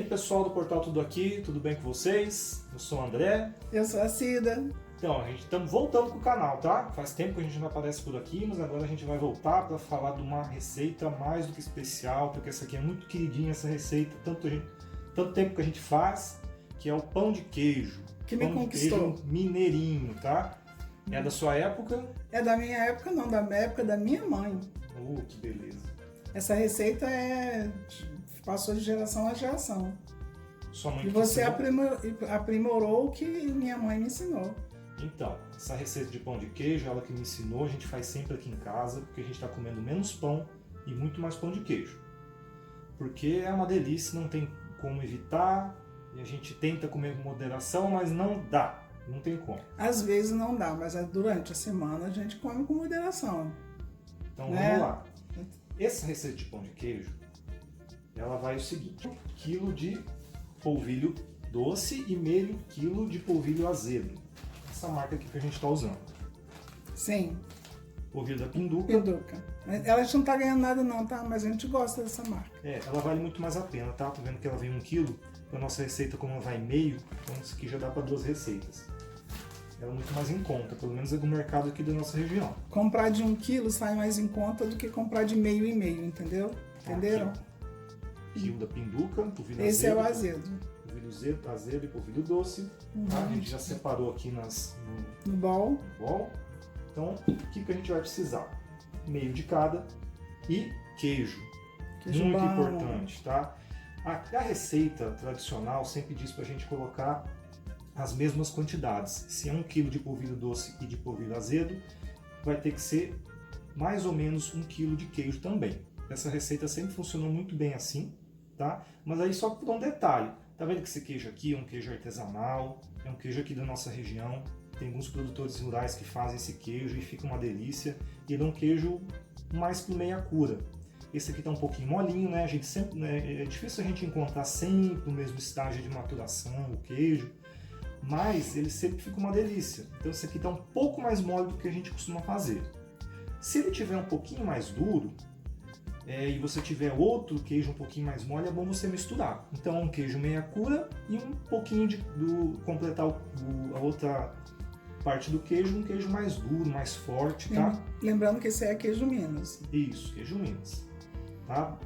pessoal do Portal Tudo Aqui, tudo bem com vocês? Eu sou o André. Eu sou a Cida. Então, a gente estamos voltando com o canal, tá? Faz tempo que a gente não aparece por aqui, mas agora a gente vai voltar para falar de uma receita mais do que especial, porque essa aqui é muito queridinha, essa receita, tanto tempo que a gente faz, que é o pão de queijo. Que me conquistou. Pão de queijo mineirinho, tá? É da sua época? É da minha época, não, da época da minha mãe. Que beleza. Essa receita passou de geração a geração. Sua mãe E você aprimorou o que minha mãe me ensinou. Então, essa receita de pão de queijo, ela que me ensinou, a gente faz sempre aqui em casa, porque a gente está comendo menos pão e muito mais pão de queijo. Porque é uma delícia, não tem como evitar, e a gente tenta comer com moderação, mas não dá, não tem como. Às vezes não dá, mas durante a semana a gente come com moderação. Então vamos lá. Essa receita de pão de queijo, ela vai o seguinte: 1 kg de polvilho doce e meio quilo de polvilho azedo. Essa marca aqui que a gente está usando. Sim. Polvilho da Pinduca. Pinduca. Ela não está ganhando nada não, tá? Mas a gente gosta dessa marca. Ela vale muito mais a pena, tá? Tô vendo que ela vem 1 kg. Para nossa receita, como ela vai meio, então isso aqui já dá para 2 receitas. Ela é muito mais em conta, pelo menos é do mercado aqui da nossa região. Comprar de 1 kg sai mais em conta do que comprar de meio e meio, entendeu? Entenderam? Quilo da Pinduca, polvilho azedo. Esse é o azedo. Polvilho azedo e polvilho doce. Tá? A gente já separou aqui no bowl. Então, o que a gente vai precisar? Meio de cada e queijo. Muito importante, tá? A receita tradicional sempre diz pra gente colocar as mesmas quantidades. Se é 1 kg de polvilho doce e de polvilho azedo, vai ter que ser mais ou menos 1 kg de queijo também. Essa receita sempre funcionou muito bem assim, tá? Mas aí só por um detalhe. Tá vendo que esse queijo aqui é um queijo artesanal, é um queijo aqui da nossa região. Tem alguns produtores rurais que fazem esse queijo e fica uma delícia. E ele é um queijo mais por meia cura. Esse aqui tá um pouquinho molinho, né? A gente sempre, é difícil a gente encontrar sempre no mesmo estágio de maturação o queijo, mas ele sempre fica uma delícia. Então esse aqui tá um pouco mais mole do que a gente costuma fazer. Se ele tiver um pouquinho mais duro, e você tiver outro queijo um pouquinho mais mole, é bom você misturar. Então um queijo meia cura e um pouquinho completar a outra parte do queijo, um queijo mais duro, mais forte, tá? Lembrando que esse é queijo Minas. Isso, queijo Minas. Tá?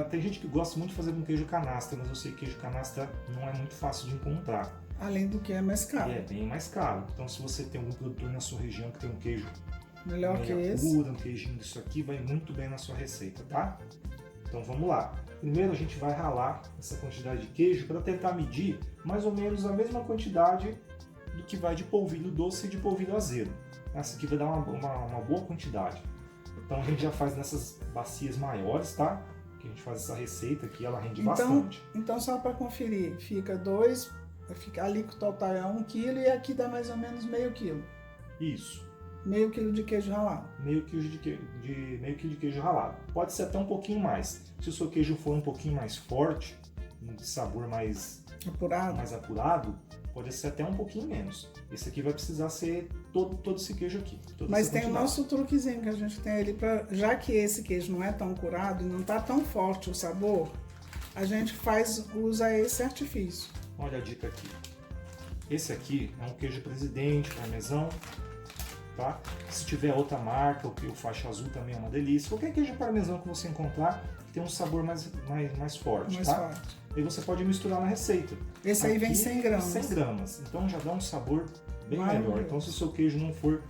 Tem gente que gosta muito de fazer com queijo canastra, mas eu sei que queijo canastra não é muito fácil de encontrar. Além do que é mais caro. É bem mais caro. Então se você tem algum produtor na sua região que tem um queijo melhor que esse, um queijinho disso aqui, vai muito bem na sua receita, tá? Então vamos lá. Primeiro a gente vai ralar essa quantidade de queijo para tentar medir mais ou menos a mesma quantidade do que vai de polvilho doce e de polvilho azedo. Essa aqui vai dar uma boa quantidade. Então a gente já faz nessas bacias maiores, tá? Que a gente faz essa receita aqui, ela rende bastante. Então só para conferir, ali que o total é 1 kg e aqui dá mais ou menos meio quilo. Isso. Meio quilo de queijo ralado. Meio quilo de queijo ralado. Pode ser até um pouquinho mais. Se o seu queijo for um pouquinho mais forte, de sabor mais apurado, pode ser até um pouquinho menos. Esse aqui vai precisar ser todo esse queijo aqui. Mas tem o nosso truquezinho que a gente tem ali, já que esse queijo não é tão curado e não está tão forte o sabor, a gente usa esse artifício. Olha a dica aqui. Esse aqui é um queijo Presidente, parmesão. Tá? Se tiver outra marca, o faixa azul também é uma delícia. Qualquer queijo parmesão que você encontrar, que tem um sabor mais forte. Aí você pode misturar na receita. Esse aí vem 100 gramas. 100 gramas. Então já dá um sabor bem melhor. Então se o seu queijo não for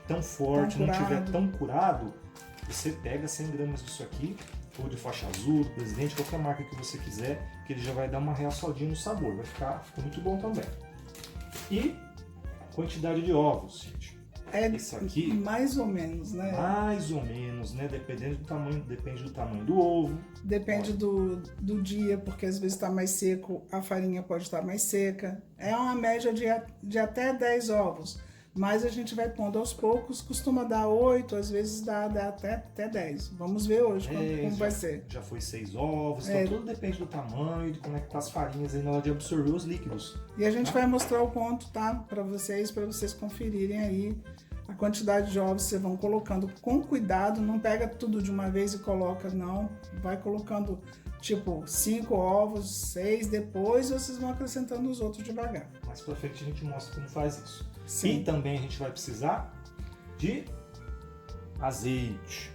tão forte, não estiver tão curado, você pega 100 gramas disso aqui, ou de faixa azul, do Presidente, qualquer marca que você quiser, que ele já vai dar uma realçadinha no sabor. Vai ficar muito bom também. E quantidade de ovos, gente. Isso aqui, mais ou menos, né? Mais ou menos, né? Depende do tamanho do ovo. Depende do dia, porque às vezes está mais seco, a farinha pode estar mais seca. É uma média de até 10 ovos. Mas a gente vai pondo aos poucos, costuma dar 8, às vezes dá até 10. Vamos ver hoje como vai ser. Já foi 6 ovos, então tudo depende do tamanho e de como é que tá as farinhas aí na hora de absorver os líquidos. E a gente vai mostrar o ponto, tá? Para vocês conferirem aí a quantidade de ovos que vocês vão colocando com cuidado. Não pega tudo de uma vez e coloca, não. Vai colocando Tipo, 5 ovos, 6, depois vocês vão acrescentando os outros devagar. Mais pra frente a gente mostra como faz isso. Sim. E também a gente vai precisar de azeite.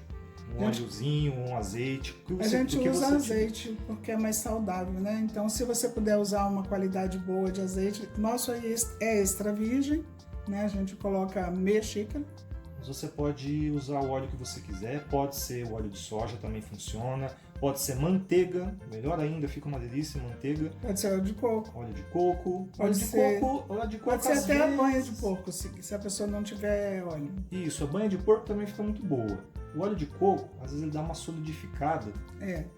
Um óleozinho, um azeite. A gente usa azeite porque é mais saudável, né? Então, se você puder usar uma qualidade boa de azeite, nosso aí é extra virgem, né? A gente coloca meia xícara. Mas você pode usar o óleo que você quiser, pode ser o óleo de soja, também funciona. Pode ser manteiga, melhor ainda, fica uma delícia, manteiga. Pode ser óleo de coco. Óleo de coco. Pode ser até a vezes... banha de porco, se a pessoa não tiver óleo. Isso, a banha de porco também fica muito boa. O óleo de coco, às vezes ele dá uma solidificada.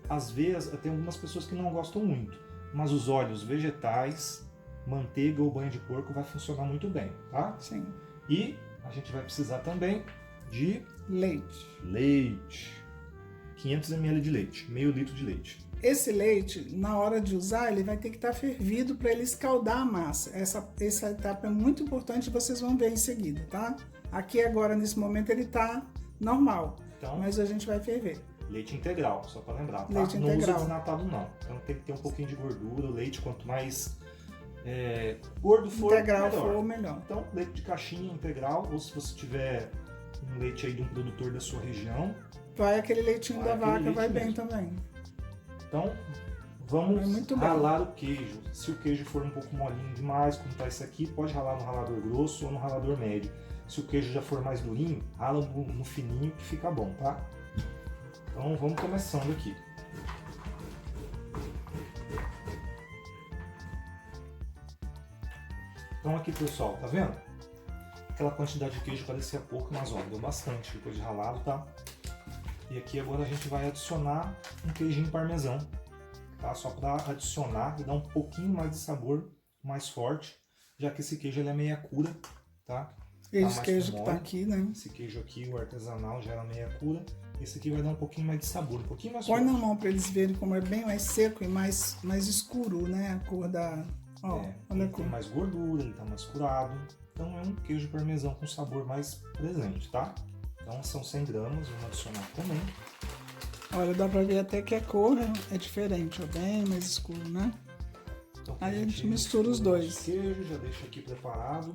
Às vezes, tem algumas pessoas que não gostam muito. Mas os óleos vegetais, manteiga ou banha de porco vai funcionar muito bem, tá? Sim. E a gente vai precisar também de... Leite. 500 ml de leite, meio litro de leite. Esse leite, na hora de usar, ele vai ter que estar fervido para ele escaldar a massa. Essa etapa é muito importante, vocês vão ver em seguida, tá? Aqui agora, nesse momento, ele está normal, então, mas a gente vai ferver. Leite integral, só para lembrar, tá? Leite não integral. usa desnatado não. Então tem que ter um pouquinho de gordura, o leite quanto mais gordo for, melhor. Então, leite de caixinha integral, ou se você tiver um leite aí de um produtor da sua região, vai aquele leitinho da vaca, vai bem também. Então, vamos ralar o queijo. Se o queijo for um pouco molinho demais, como tá esse aqui, pode ralar no ralador grosso ou no ralador médio. Se o queijo já for mais durinho, rala no fininho que fica bom, tá? Então, vamos começando aqui. Então aqui, pessoal, tá vendo? Aquela quantidade de queijo parecia pouco, mas ó, deu bastante depois de ralado, tá? E aqui agora a gente vai adicionar um queijinho parmesão, tá? Só para adicionar e dar um pouquinho mais de sabor mais forte, já que esse queijo ele é meia cura, tá? Esse queijo que tá aqui, né? Esse queijo aqui, o artesanal, já era meia cura. Esse aqui vai dar um pouquinho mais de sabor, um pouquinho mais forte. Põe na mão para eles verem como é bem mais seco e mais escuro, né? A cor da... Ó, olha a cor. Tem mais gordura, ele tá mais curado. Então é um queijo parmesão com sabor mais presente, tá? Então são 100 gramas, vamos adicionar também. Olha, dá pra ver até que a cor é diferente, ó, bem mais escuro, né? Então, aí a gente mistura os dois. Queijo, já deixa aqui preparado.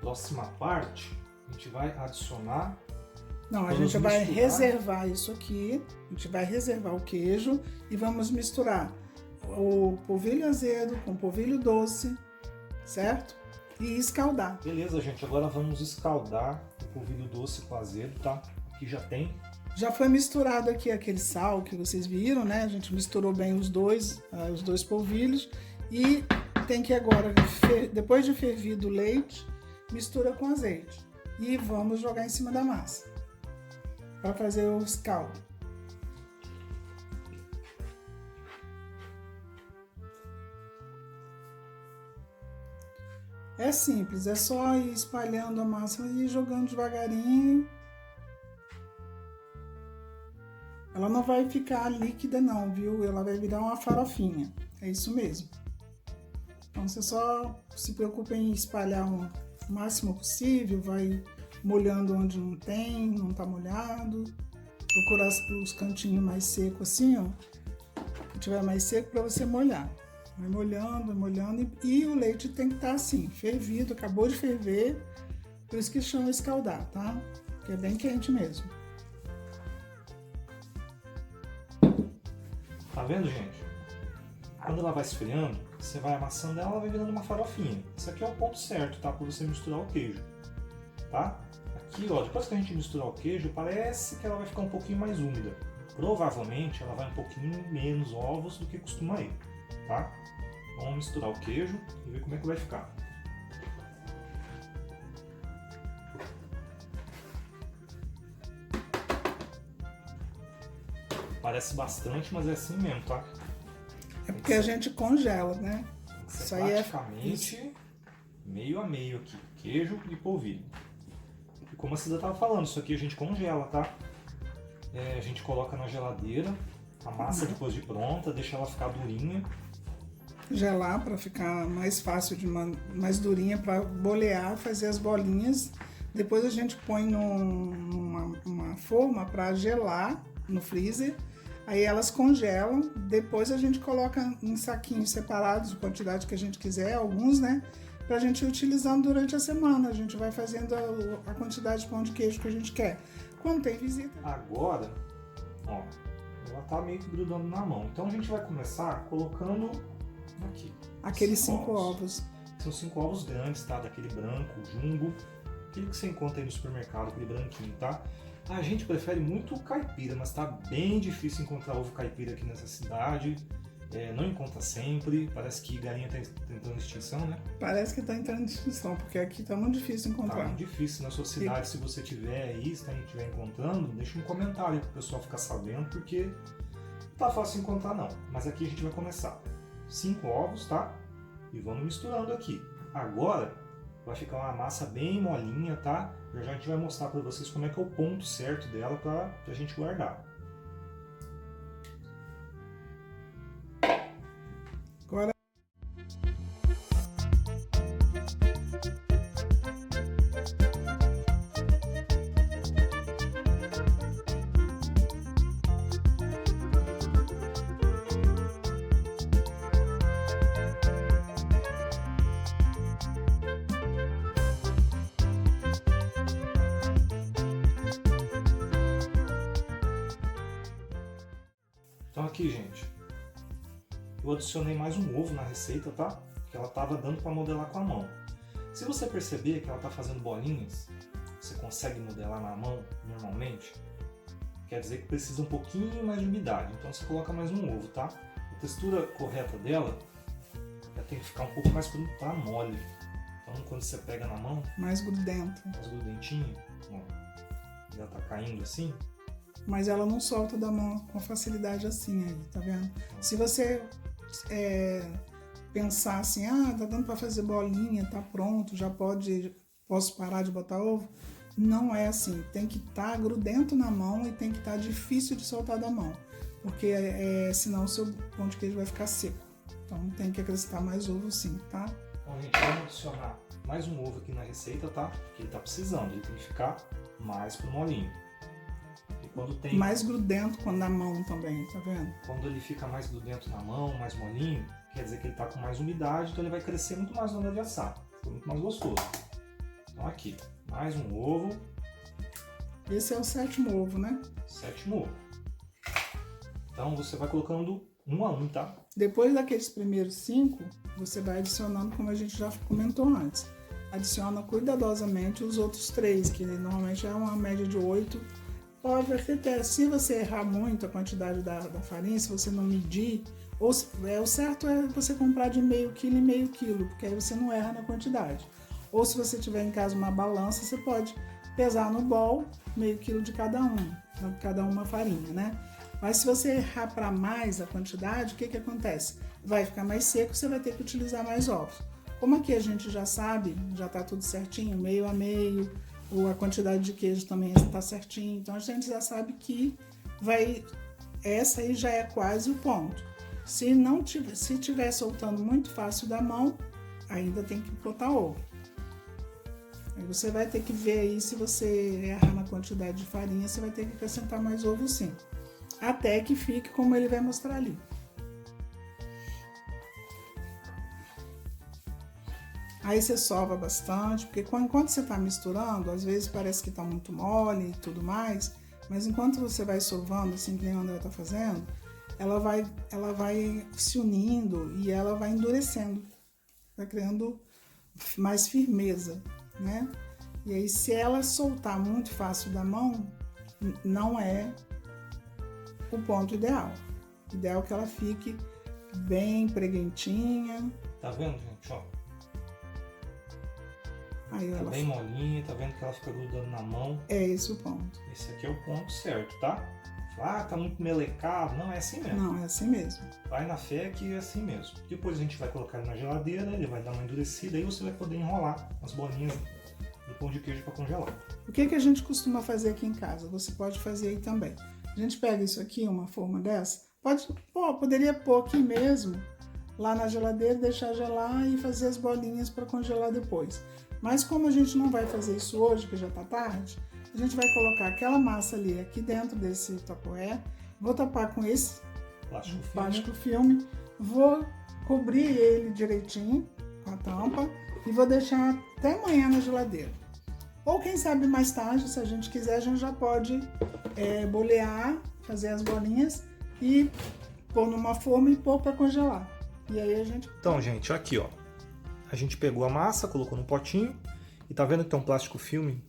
Próxima parte, a gente vai adicionar... Não, a gente vai reservar isso aqui, a gente vai reservar o queijo e vamos misturar o polvilho azedo com o polvilho doce, certo? E escaldar. Beleza, gente, agora vamos escaldar o polvilho doce com azedo, tá? Aqui já tem. Já foi misturado aqui aquele sal que vocês viram, né? A gente misturou bem os dois polvilhos e tem que agora, depois de fervido o leite, mistura com azeite. E vamos jogar em cima da massa para fazer o escaldo. É simples, é só ir espalhando a massa e jogando devagarinho. Ela não vai ficar líquida não, viu? Ela vai virar uma farofinha, é isso mesmo. Então você só se preocupa em espalhar o máximo possível, vai molhando onde não tem, não tá molhado. Procurar os cantinhos mais secos assim, ó. Se tiver mais seco para você molhar. Vai molhando e o leite tem que estar assim, fervido, acabou de ferver, por isso que chama escaldar, tá? Que é bem quente mesmo. Tá vendo, gente? Quando ela vai esfriando, você vai amassando ela, vai virando uma farofinha. Esse aqui é o ponto certo, tá? Para você misturar o queijo, tá? Aqui, ó, depois que a gente misturar o queijo, parece que ela vai ficar um pouquinho mais úmida. Provavelmente ela vai um pouquinho menos ovos do que costuma ir, tá? Vamos misturar o queijo e ver como é que vai ficar. Parece bastante, mas é assim mesmo, tá? É porque a gente congela, né? Isso aí praticamente meio a meio aqui, queijo e polvilho. E como a Cida estava falando, isso aqui a gente congela, tá? A gente coloca na geladeira, a massa depois de pronta, deixa ela ficar durinha. Gelar para ficar mais fácil, mais durinha para bolear, fazer as bolinhas. Depois a gente põe numa forma para gelar no freezer Aí elas congelam, depois a gente coloca em saquinhos separados, de quantidade que a gente quiser, alguns, né? Pra gente ir utilizando durante a semana. A gente vai fazendo a quantidade de pão de queijo que a gente quer. Quando tem visita... Agora, ó, ela tá meio que grudando na mão. Então a gente vai começar colocando aqui. Aqueles 5 ovos. São 5 ovos grandes, tá? Daquele branco, jumbo. Aquele que você encontra aí no supermercado, aquele branquinho, tá? A gente prefere muito o caipira, mas tá bem difícil encontrar ovo caipira aqui nessa cidade. Não encontra sempre, parece que galinha tá entrando em extinção, né? Parece que tá entrando em extinção, porque aqui tá muito difícil encontrar. Tá muito difícil na sua cidade, se você tiver aí, se a gente estiver encontrando, deixa um comentário pro pessoal ficar sabendo, porque não tá fácil encontrar não. Mas aqui a gente vai começar. 5 ovos, tá? E vamos misturando aqui. Agora vai ficar uma massa bem molinha, tá? Já a gente vai mostrar para vocês como é que é o ponto certo dela para a gente guardar. Agora... Então aqui, gente, eu adicionei mais um ovo na receita, tá? Que ela estava dando para modelar com a mão. Se você perceber que ela está fazendo bolinhas, você consegue modelar na mão normalmente, quer dizer que precisa um pouquinho mais de umidade. Então você coloca mais um ovo, tá? A textura correta dela, ela tem que ficar um pouco mais para mole. Então quando você pega na mão, mais grudento. Mais grudentinho, ó, ela tá caindo assim. Mas ela não solta da mão com facilidade assim aí, tá vendo? Se você pensar assim, tá dando para fazer bolinha, tá pronto, posso parar de botar ovo? Não é assim, tem que estar grudento na mão e tem que estar difícil de soltar da mão, porque senão o seu pão de queijo vai ficar seco. Então tem que acrescentar mais ovo sim, tá? Então a gente vai adicionar mais um ovo aqui na receita, tá? Porque ele tá precisando, ele tem que ficar mais pro molinho. Mais grudento quando na mão também, tá vendo? Quando ele fica mais grudento na mão, mais molinho, quer dizer que ele tá com mais umidade, então ele vai crescer muito mais na hora de assar. Fica muito mais gostoso. Então aqui, mais um ovo. Esse é o 7º ovo, né? 7º ovo. Então você vai colocando um a um, tá? Depois daqueles primeiros 5, você vai adicionando, como a gente já comentou antes. Adiciona cuidadosamente os outros 3, que normalmente é uma média de 8. Pode até, se você errar muito a quantidade da farinha, se você não medir, o certo é você comprar de meio quilo em meio quilo, porque aí você não erra na quantidade. Ou se você tiver em casa uma balança, você pode pesar no bol meio quilo de cada uma farinha, né? Mas se você errar para mais a quantidade, o que acontece? Vai ficar mais seco, você vai ter que utilizar mais ovos. Como aqui a gente já sabe, já está tudo certinho, meio a meio, ou a quantidade de queijo também está certinho, então a gente já sabe que essa aí já é quase o ponto. Se tiver soltando muito fácil da mão, ainda tem que botar ovo. Aí você vai ter que ver aí, se você errar na quantidade de farinha, você vai ter que acrescentar mais ovo sim, até que fique como ele vai mostrar ali. Aí você sova bastante, porque enquanto você está misturando, às vezes parece que está muito mole e tudo mais, mas enquanto você vai sovando, assim que nem a André está fazendo, ela vai se unindo e ela vai endurecendo, vai criando mais firmeza, né? E aí se ela soltar muito fácil da mão, não é o ponto ideal. O ideal é que ela fique bem preguentinha. Tá vendo, gente? Ó. Aí tá bem molinha, tá vendo que ela fica grudando na mão? É esse o ponto. Esse aqui é o ponto certo, tá? Tá muito melecado. Não, é assim mesmo. Não, é assim mesmo. Vai na fé que é assim mesmo. Depois a gente vai colocar ele na geladeira, ele vai dar uma endurecida, aí você vai poder enrolar as bolinhas do pão de queijo para congelar. O que a gente costuma fazer aqui em casa? Você pode fazer aí também. A gente pega isso aqui, uma forma dessa, poderia pôr aqui mesmo, lá na geladeira, deixar gelar e fazer as bolinhas para congelar depois. Mas como a gente não vai fazer isso hoje, que já tá tarde, a gente vai colocar aquela massa ali aqui dentro desse tapoé Vou tapar com esse Plástico filme. filme, vou cobrir ele direitinho com a tampa e vou deixar até amanhã na geladeira. Ou quem sabe mais tarde, se a gente quiser, a gente já pode bolear, fazer as bolinhas e pôr numa forma e pôr para congelar. E aí a gente... Então, gente, aqui ó, a gente pegou a massa, colocou no potinho e tá vendo que tem um plástico filme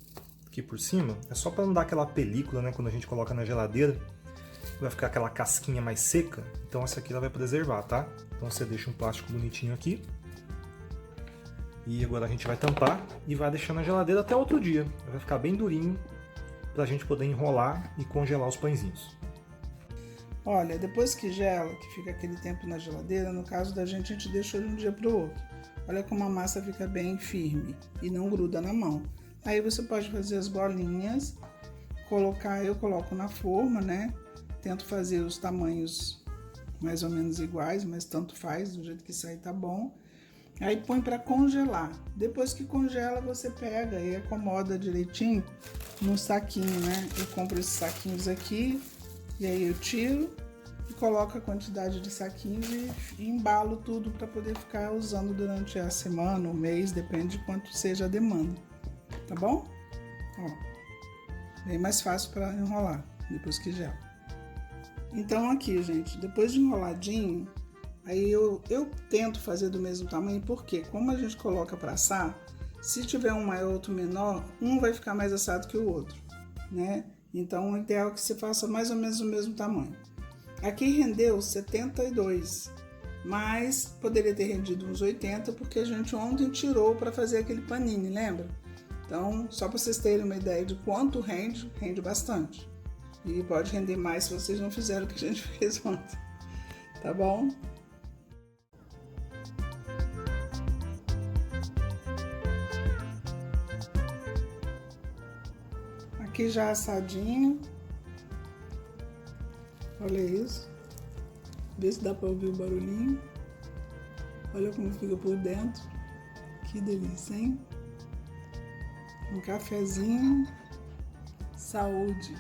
aqui por cima? É só para não dar aquela película, né, quando a gente coloca na geladeira, vai ficar aquela casquinha mais seca, então essa aqui ela vai preservar, tá? Então você deixa um plástico bonitinho aqui. E agora a gente vai tampar e vai deixar na geladeira até outro dia. Vai ficar bem durinho pra gente poder enrolar e congelar os pãezinhos. Olha, depois que gela, que fica aquele tempo na geladeira, no caso da gente, a gente deixou de um dia para o outro. Olha como a massa fica bem firme e não gruda na mão. Aí você pode fazer as bolinhas, eu coloco na forma, né? Tento fazer os tamanhos mais ou menos iguais, mas tanto faz, do jeito que sair tá bom. Aí põe para congelar. Depois que congela, você pega e acomoda direitinho num saquinho, né? Eu compro esses saquinhos aqui, e aí eu tiro e coloco a quantidade de saquinhos e embalo tudo para poder ficar usando durante a semana, o mês, depende de quanto seja a demanda. Tá bom? Ó, bem mais fácil para enrolar depois que gela. Então aqui, gente, depois de enroladinho, aí eu tento fazer do mesmo tamanho, porque como a gente coloca para assar, se tiver um maior ou outro menor, um vai ficar mais assado que o outro, né? Então o ideal é que você faça mais ou menos o mesmo tamanho. Aqui rendeu 72, mas poderia ter rendido uns 80, porque a gente ontem tirou para fazer aquele panini, lembra? Então, só para vocês terem uma ideia de quanto rende bastante. E pode render mais se vocês não fizeram o que a gente fez ontem, tá bom? Aqui já assadinho. Olha isso. Vê se dá para ouvir o barulhinho. Olha como fica por dentro. Que delícia, hein? Um cafezinho. Saúde.